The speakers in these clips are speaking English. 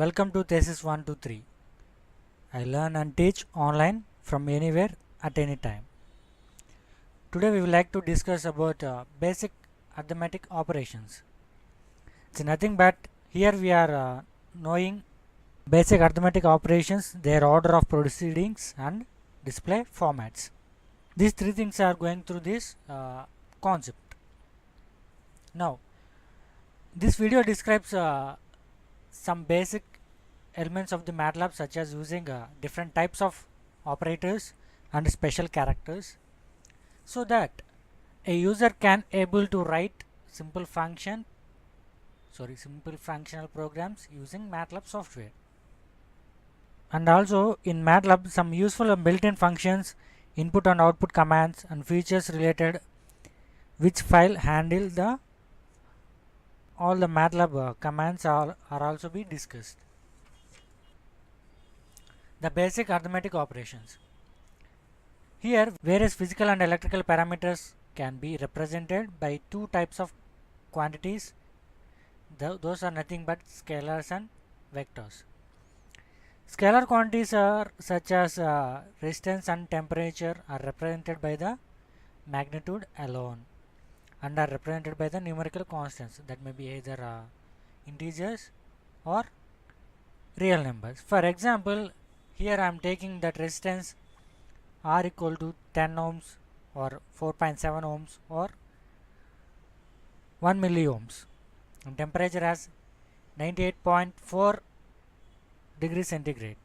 Welcome to Thesis 1 to 3. I learn and teach online from anywhere at any time. Today we would like to discuss about basic arithmetic operations. It's nothing but here we are knowing basic arithmetic operations, their order of proceedings and display formats. These three things are going through this concept. Now, this video describes some basic elements of the MATLAB, such as using different types of operators and special characters, so that a user can able to write simple functional programs using MATLAB software. And also in MATLAB some useful built-in functions, input and output commands and features related which file handle the all the MATLAB commands are also be discussed. The basic arithmetic operations. Here various physical and electrical parameters can be represented by two types of quantities. Those are nothing but scalars and vectors. Scalar quantities are such as resistance and temperature are represented by the magnitude alone and are represented by the numerical constants, that may be either integers or real numbers. For example, here I am taking that resistance R equal to 10 ohms or 4.7 ohms or 1 milliohms, and temperature as 98.4 degrees centigrade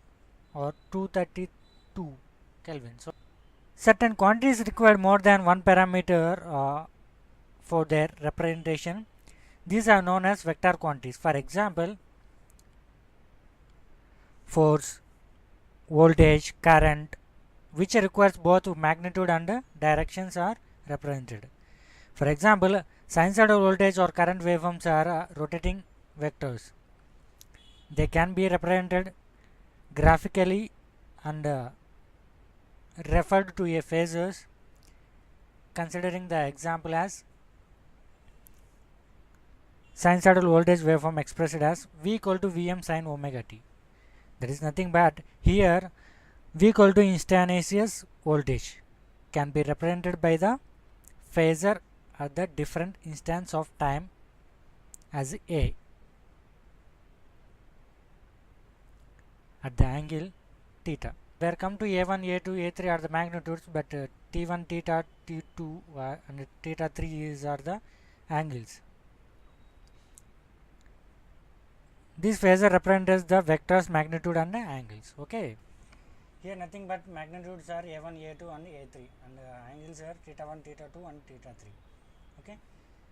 or 232 Kelvin. So certain quantities require more than one parameter for their representation. These are known as vector quantities. For example, force, voltage, current, which requires both magnitude and directions are represented. For example, sinusoidal voltage or current waveforms are rotating vectors. They can be represented graphically and referred to a phasors, considering the example as sinusoidal voltage waveform expressed as V equal to Vm sin omega t. That is nothing but here V equal to instantaneous voltage can be represented by the phasor at the different instance of time as A at the angle theta. Where come to A1, A2, A3 are the magnitudes, but T1, theta, T2 and theta 3 are the angles. This phasor represents the vectors, magnitude and angles. Okay. Here nothing but magnitudes are A1, A2 and A3 and angles are theta 1, theta 2 and theta 3. Okay.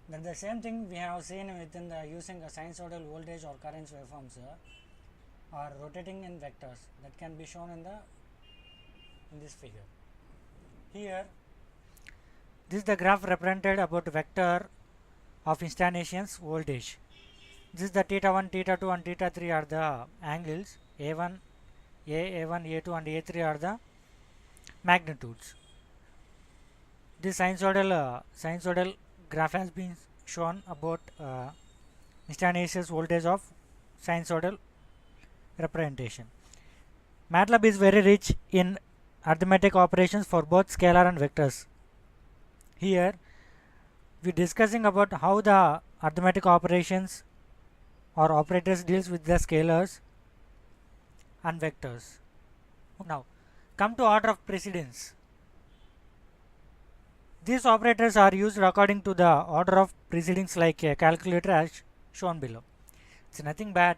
Then the same thing we have seen within the using a sinusoidal voltage or current waveforms are rotating in vectors, that can be shown in this figure. Here this is the graph represented about vector of instantaneous voltage. This is the theta 1, theta 2 and theta 3 are the angles. A1, A1, A2 and A3 are the magnitudes. This sinusoidal graph has been shown about instantaneous voltage of sinusoidal representation. MATLAB is very rich in arithmetic operations for both scalar and vectors. Here we are discussing about how the arithmetic operations or operators deals with the scalars and vectors. Now come to order of precedence. These operators are used according to the order of precedence like a calculator as shown below. It's nothing but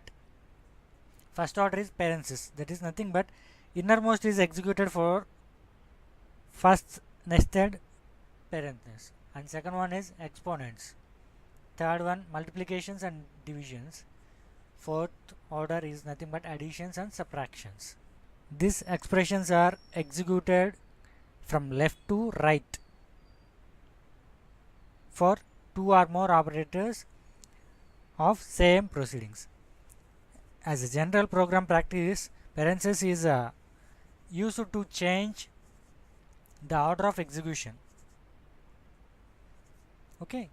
first order is parenthesis, that is nothing but innermost is executed for first nested parenthesis, and second one is exponents, third one multiplications and divisions, fourth order is nothing but additions and subtractions. These expressions are executed from left to right for two or more operators of same proceedings. As a general program practice, parenthesis is used to change the order of execution. Okay.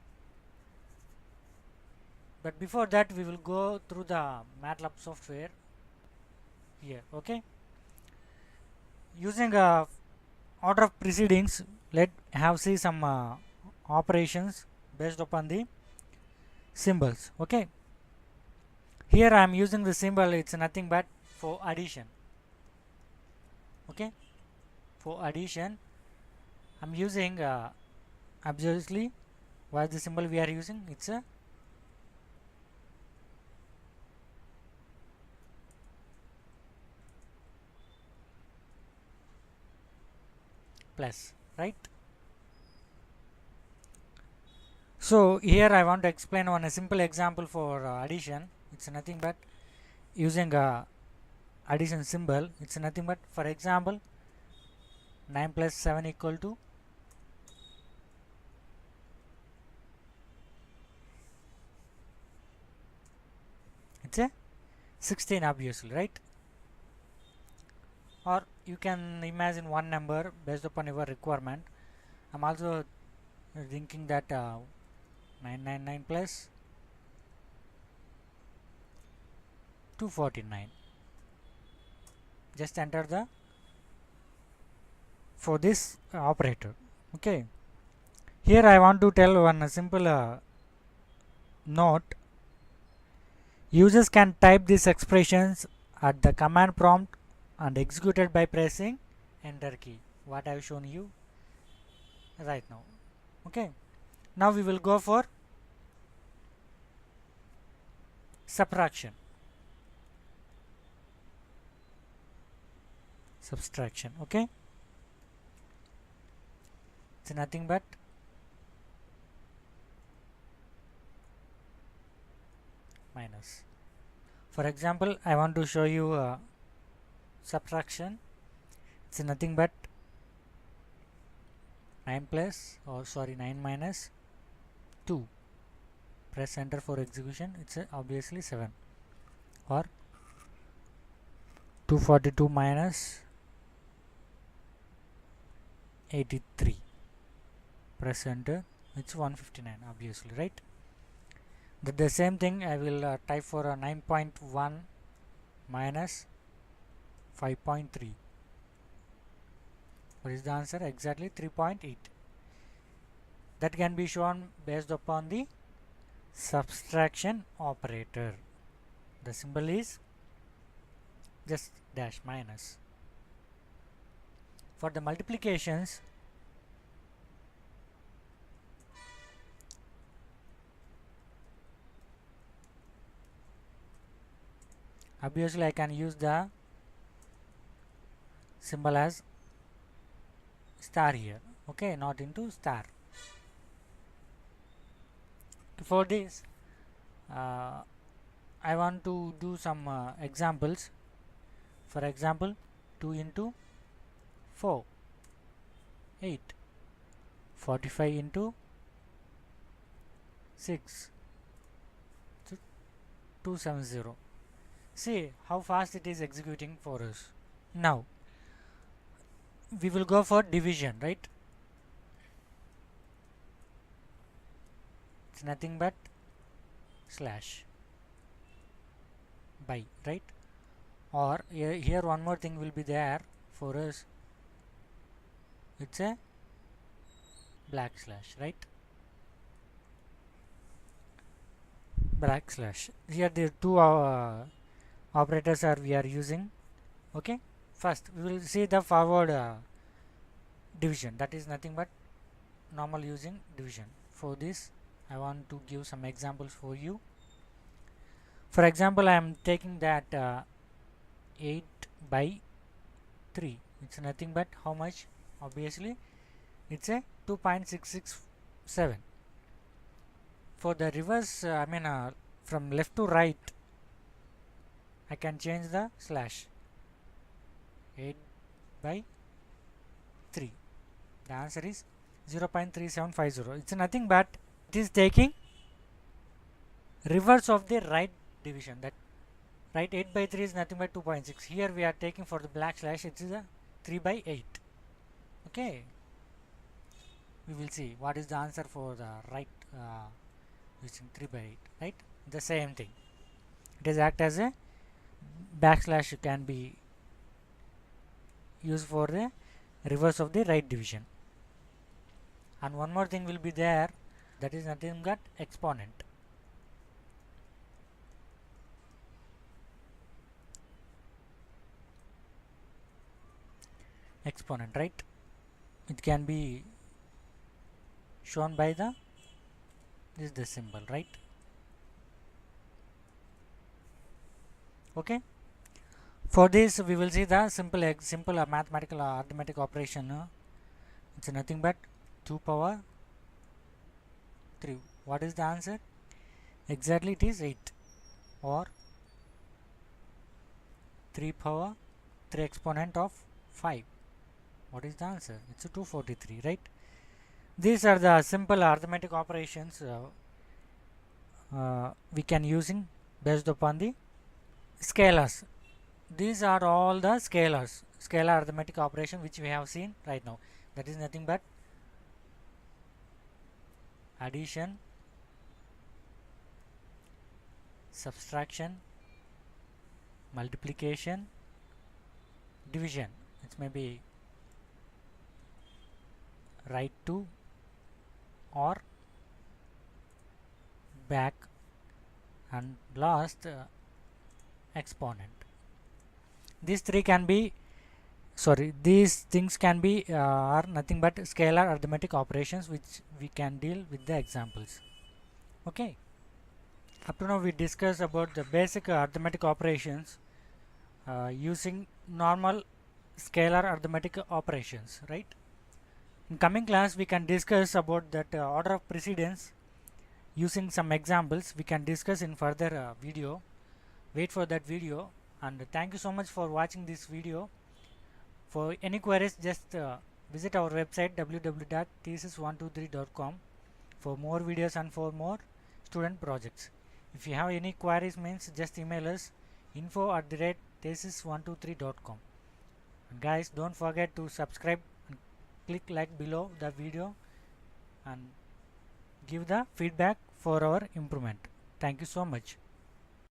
But before that we will go through the MATLAB software here. Okay, using order of precedings, let have see some operations based upon the symbols. Okay, here I am using the symbol, it's nothing but for addition. Okay, for addition I'm using obviously what is the symbol we are using, it's a plus, right? So here I want to explain one a simple example for addition. It's nothing but using a addition symbol. It's nothing but, for example, 9 plus 7 equal to it's a 16 obviously, right? Or you can imagine one number based upon your requirement. I'm also thinking that 999 plus 249. Just enter the for this operator. Okay, here I want to tell one simple note. Users can type these expressions at the command prompt and executed by pressing enter key, what I have shown you right now. Okay, now we will go for subtraction, subtraction. Okay, it's nothing but minus. For example, I want to show you subtraction. It's nothing but 9 plus, or sorry, 9 minus 2. Press enter for execution. It's obviously 7. Or 242 minus 83. Press enter. It's 159 obviously, right? The same thing I will type for a 9.1 minus 5.3. What is the answer? Exactly 3.8. That can be shown based upon the subtraction operator. The symbol is just dash minus. For the multiplications, obviously I can use the symbol as star here. Okay, not into star. For this I want to do some examples. For example, 2 into 4, 8, 45 into 6, 270. See how fast it is executing for us. Now we will go for division, right? It's nothing but slash by, right? Or here one more thing will be there for us. It's a backslash, right? Backslash. Here the two operators are we are using. Okay, first we will see the forward division, that is nothing but normal using division. For this I want to give some examples for you. For example, I am taking that 8 by 3. It's nothing but how much? Obviously it's a 2.667. For the reverse from left to right, I can change the slash 8 by 3. The answer is 0.3750. It's nothing but it is taking reverse of the right division. That right, 8 by 3 is nothing but 2.6. Here we are taking for the backslash, it is a 3 by 8. Okay, we will see what is the answer for the right using 3 by 8, right? The same thing, it is act as a backslash can be used for the reverse of the right division. And one more thing will be there, that is nothing but exponent. Exponent, right? It can be shown by the this symbol, right? Okay. For this we will see the simple mathematical arithmetic operation. It's nothing but 2 power 3. What is the answer? Exactly, it is 8, or 3 power 3 exponent of 5. What is the answer? It's a 243, right? These are the simple arithmetic operations we can using based upon the scalars. These are all the scalar arithmetic operation which we have seen right now. That is nothing but addition, subtraction, multiplication, division. It may be right to or back, and last exponent. These three can be these things can be are nothing but scalar arithmetic operations which we can deal with the examples. Okay, up to now we discussed about the basic arithmetic operations using normal scalar arithmetic operations, right? In coming class we can discuss about that order of precedence using some examples. We can discuss in further video. Wait for that video, and thank you so much for watching this video. For any queries, just visit our website www.thesis123.com for more videos and for more student projects. If you have any queries, means just email us info@thesis123.com. And guys, don't forget to subscribe and click like below the video and give the feedback for our improvement. Thank you so much.